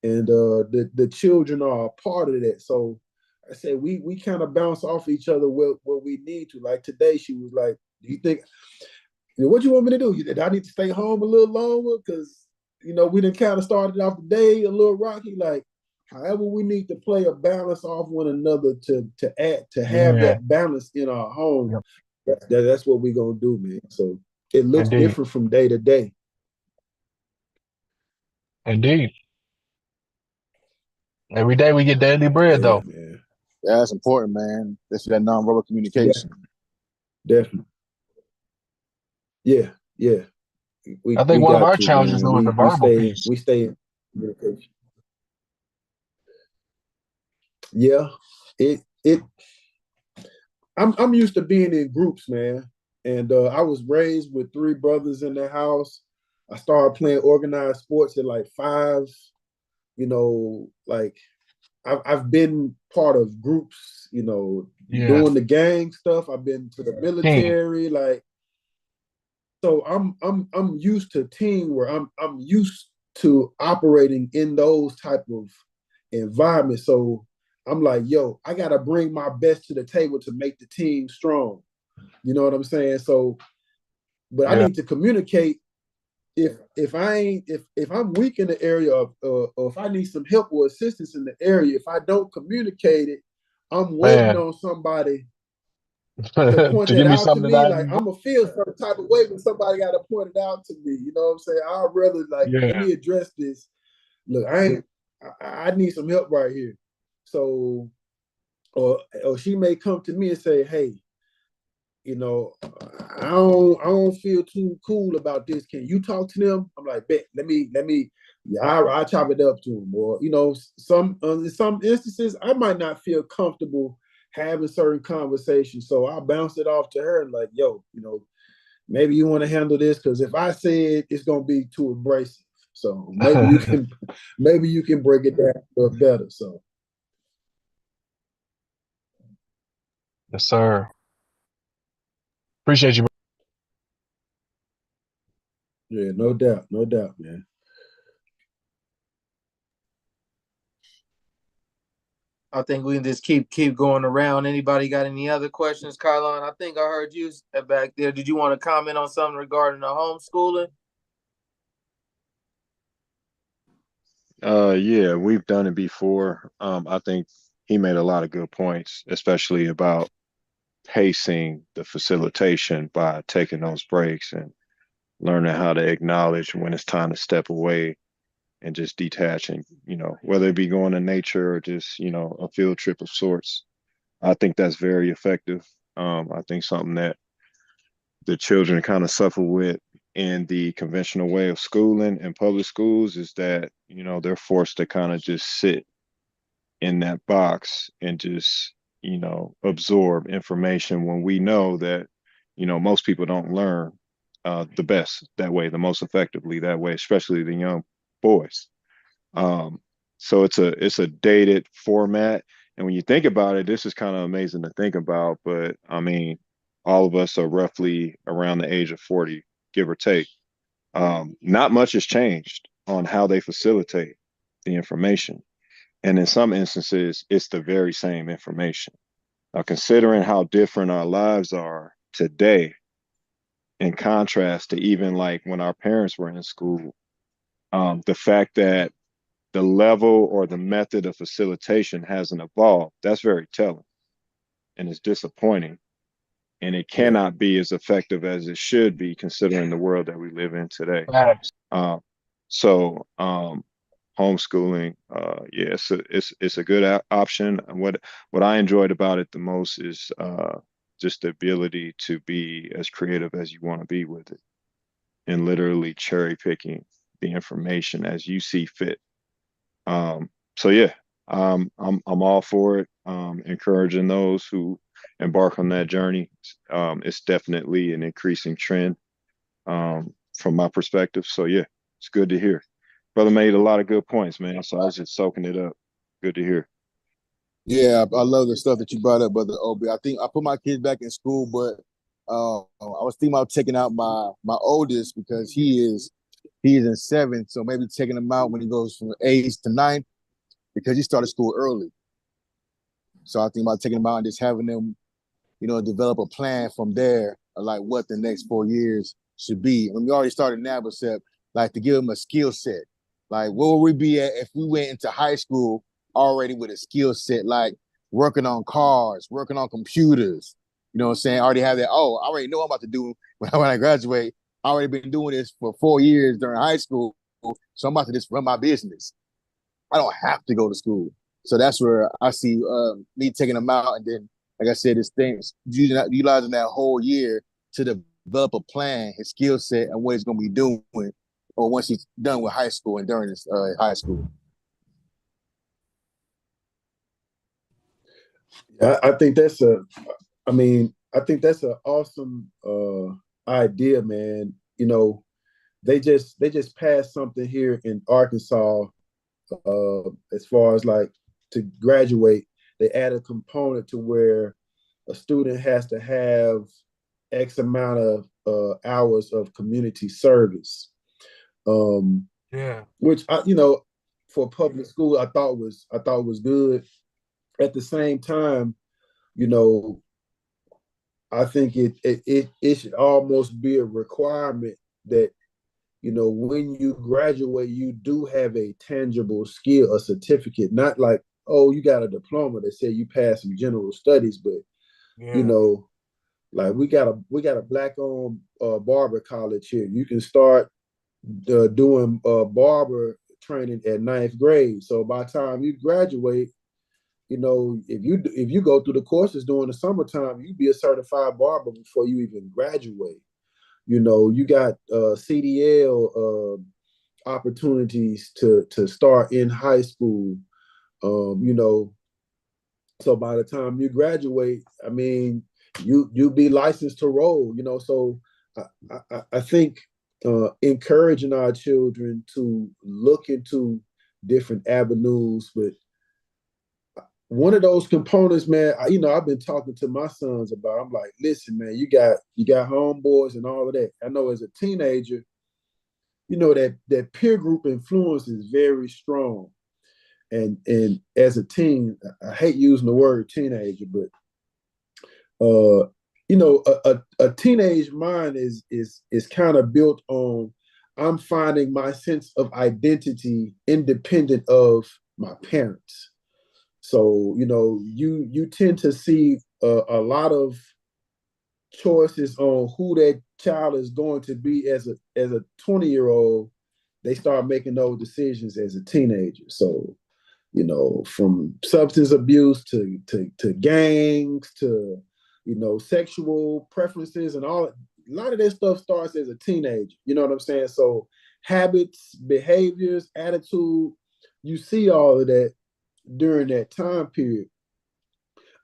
And the children are a part of that. So I said we kind of bounce off each other where we need to. Like today, she was like, "Do you think what you want me to do? I need to stay home a little longer because we done kind of started off the day a little rocky. Like, however, we need to play a balance off one another to have Yeah, that balance in our home. yep, That's what we're gonna do, man. So it looks indeed, different from day to day. indeed. Every day we get daily bread, Yeah, though. man. Yeah, that's important, man. That's that nonverbal Yeah, communication. definitely. Yeah, yeah. I We think we one of got our to, challenges, man. though, is We the we verbal stay piece. we stay in communication. Yeah, it. I'm used to being in groups, man, and I was raised with three brothers in the house. I started playing organized sports at like 5. Like I've been part of groups. Yeah, Doing the gang stuff. I've been to the team. military. Like So I'm used to team where I'm used to operating in those type of environments. So I'm like, yo, I gotta bring my best to the table to make the team strong. You know what I'm saying? So, but I Yeah. need to communicate if I ain't if I'm weak in the area of or if I need some help or assistance in the area, if I don't communicate it, I'm waiting Man. on somebody to To point that give me out to something me. that Like I'm gonna feel some type of way when somebody got to point it out to me. You know what I'm saying? I'd rather like let yeah. me address this. Look, I need some help right here. So or she may come to me and say, hey, you know, I don't feel too cool about this. Can you talk to them? I'm like, bet. Yeah, I'll chop it up to them. Or you know, in some instances, I might not feel comfortable having certain conversations, so I bounce it off to her and like, yo, you know, maybe you want to handle this because if I say it, it's gonna be too abrasive. So maybe you can break it down a little better. So Yes, sir. Appreciate you. yeah, no doubt, man. I think we can just keep going around. Anybody got any other questions, Kylon? I think I heard you back there. Did you want to comment on something regarding the homeschooling? Yeah, we've done it before. I think he made a lot of good points, especially about pacing the facilitation by taking those breaks and learning how to acknowledge when it's time to step away and just detach and, whether it be going to nature or just, a field trip of sorts. I think that's very effective. I think something that the children kind of suffer with in the conventional way of schooling in public schools is that, they're forced to kind of just sit in that box and just, absorb information when we know that, most people don't learn the best that way, the most effectively that way, especially the young boys. Um, so it's a dated format. And when you think about it, this is kind of amazing to think about. But I mean, all of us are roughly around the age of 40, give or take. Not much has changed on how they facilitate the information. And in some instances, it's the very same information. Now, considering how different our lives are today, in contrast to even like when our parents were in school, the fact that the level or the method of facilitation hasn't evolved, that's very telling and it's disappointing. And it Yeah. cannot be as effective as it should be considering the world that we live in today. Facts. So homeschooling, yeah, it's a good option. And what I enjoyed about it the most is just the ability to be as creative as you want to be with it, and literally cherry picking the information as you see fit. So yeah, I'm all for it. Encouraging those who embark on that journey. It's definitely an increasing trend from my perspective. So yeah, it's good to hear. Brother made a lot of good points, man. So I was just soaking it up. Good to hear. Yeah, I love the stuff that you brought up, brother Obi. I think I put my kids back in school, but I was thinking about taking out my oldest because he is in seventh, so maybe taking him out when he goes from eighth to ninth because he started school early. So I think about taking him out and just having them, develop a plan from there, like what the next 4 years should be. And we already started now, but like to give them a skill set. Like, where would we be at if we went into high school already with a skill set, like working on cars, working on computers? You know what I'm saying? I already have that. Oh, I already know what I'm about to do when I graduate. I already been doing this for 4 years during high school, so I'm about to just run my business. I don't have to go to school. So that's where I see me taking them out, and then, like I said, this thing utilizing that whole year to develop a plan, his skill set, and what he's going to be doing, or once he's done with high school and during his high school. I think that's I think that's an awesome idea, man. You know, they just passed something here in Arkansas as far as like to graduate. They add a component to where a student has to have X amount of hours of community service. Yeah. Which for public school I thought was good. At the same time, you know, I think it should almost be a requirement that, when you graduate, you do have a tangible skill, a certificate, not like, oh, you got a diploma that said you passed some general studies, but like we got a black-owned barber college here. You can start doing barber training at ninth grade. So by the time you graduate, if you go through the courses during the summertime, you be a certified barber before you even graduate. You got CDL opportunities to start in high school. You know, so by the time you graduate, I mean, you be licensed to roll. So I think encouraging our children to look into different avenues, but one of those components, man, I've been talking to my sons about. I'm like, listen, man, you got homeboys and all of that. I know as a teenager, that peer group influence is very strong. And as a teen, I hate using the word teenager, but a teenage mind is kind of built on, I'm finding my sense of identity independent of my parents. So you tend to see a lot of choices on who that child is going to be as a 20-year-old. They start making those decisions as a teenager. So from substance abuse to gangs to sexual preferences and all. A lot of this stuff starts as a teenager. You know what I'm saying? So habits, behaviors, attitude, you see all of that during that time period.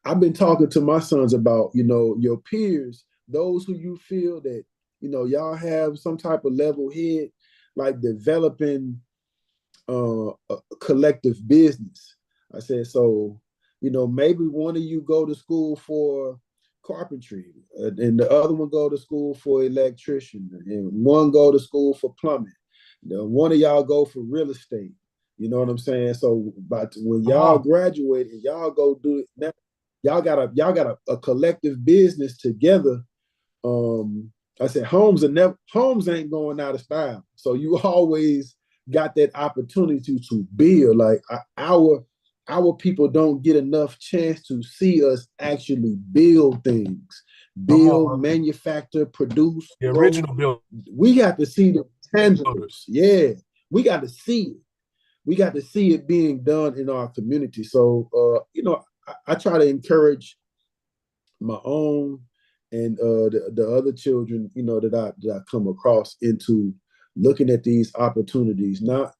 I've been talking to my sons about, your peers, those who you feel that, y'all have some type of level head, like developing a collective business. I said, so, maybe one of you go to school for carpentry, and the other one go to school for electrician, and one go to school for plumbing. One of y'all go for real estate. You know what I'm saying? So, but when y'all graduate and y'all go do it now, y'all got a collective business together. I said homes ain't going out of style. So you always got that opportunity to build. Like our people don't get enough chance to see us actually build things, build, manufacture, produce. The original build. We got to see the tangibles. Yeah, we got to see it. We got to see it being done in our community. So, I try to encourage my own and the other children, that I come across into looking at these opportunities. Not,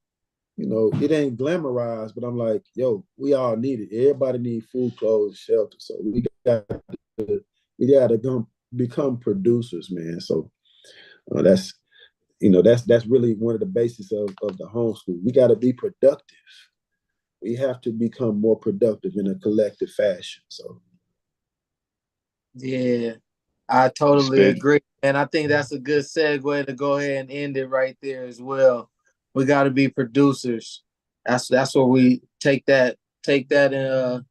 it ain't glamorized, but I'm like, yo, we all need it. Everybody need food, clothes, shelter. So we got to become producers, man. So that's really one of the basis of the homeschool. We got to be productive. We have to become more productive in a collective fashion. So, yeah, I totally agree. And I think that's a good segue to go ahead and end it right there as well. We got to be producers. That's where we take that into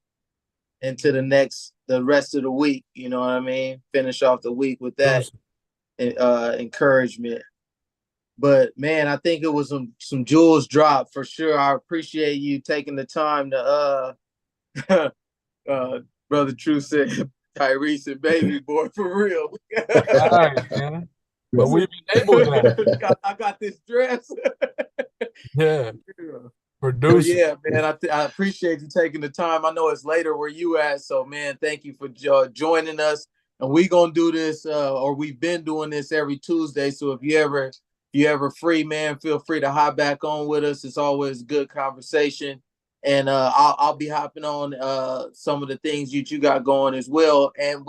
the rest of the week. You know what I mean? Finish off the week with that encouragement. But man, I think it was some jewels dropped for sure. I appreciate you taking the time to Brother True said Tyrese and baby boy for real. All right, man. But we've enabled that. I got this dress. Yeah. But Producer. yeah, man, I appreciate you taking the time. I know it's later where you at, so man, thank you for joining us. And we gonna do this, or we've been doing this every Tuesday. So if you ever free, man, feel free to hop back on with us. It's always good conversation, and I'll be hopping on some of the things you got going as well. And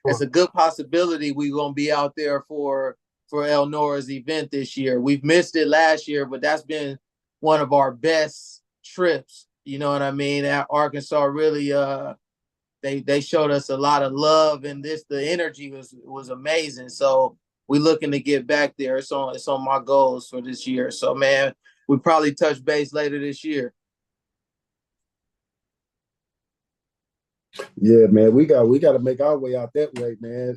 it's a good possibility we're gonna be out there for Elnora's event this year. We've missed it last year, but that's been one of our best trips. You know what I mean? At Arkansas really they showed us a lot of love, and the energy was amazing. So we looking to get back there. It's on my goals for this year. So man, we probably touch base later this year. Yeah, man, we got to make our way out that way, man.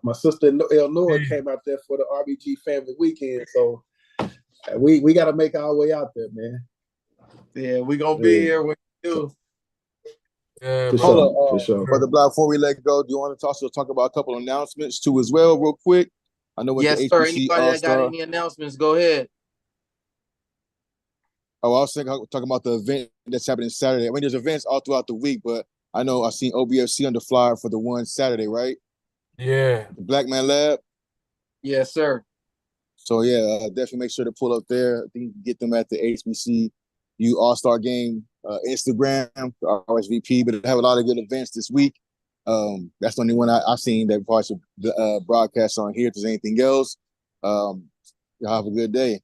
My sister Eleanor came out there for the RBG family weekend, so we got to make our way out there, man. Yeah, we gonna be here when we do. For Hold sure, on, for sure. Brother Blau, before we let go, do you want to also talk about a couple of announcements too as well, real quick? I know with Yes, the sir. HBC Anybody that got All-Star. any announcements, go ahead. Oh, I was talking about the event that's happening Saturday. I mean, there's events all throughout the week, but I know I've seen OBFC on the flyer for the one Saturday, right? Yeah. The Black Man Lab. Yes, sir. So yeah, definitely make sure to pull up there. I think you can get them at the HBCU All-Star Game Instagram, RSVP. But they have a lot of good events this week. That's the only one I've seen that parts of the broadcast on here. If there's anything else, y'all have a good day.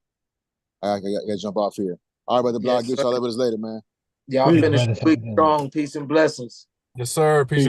I gotta jump off here. All right, Brother Blau, Yes, get sir. y'all evidence later, man. Y'all Peace. finish Brother, the week strong. Peace and blessings. Yes, sir. Peace and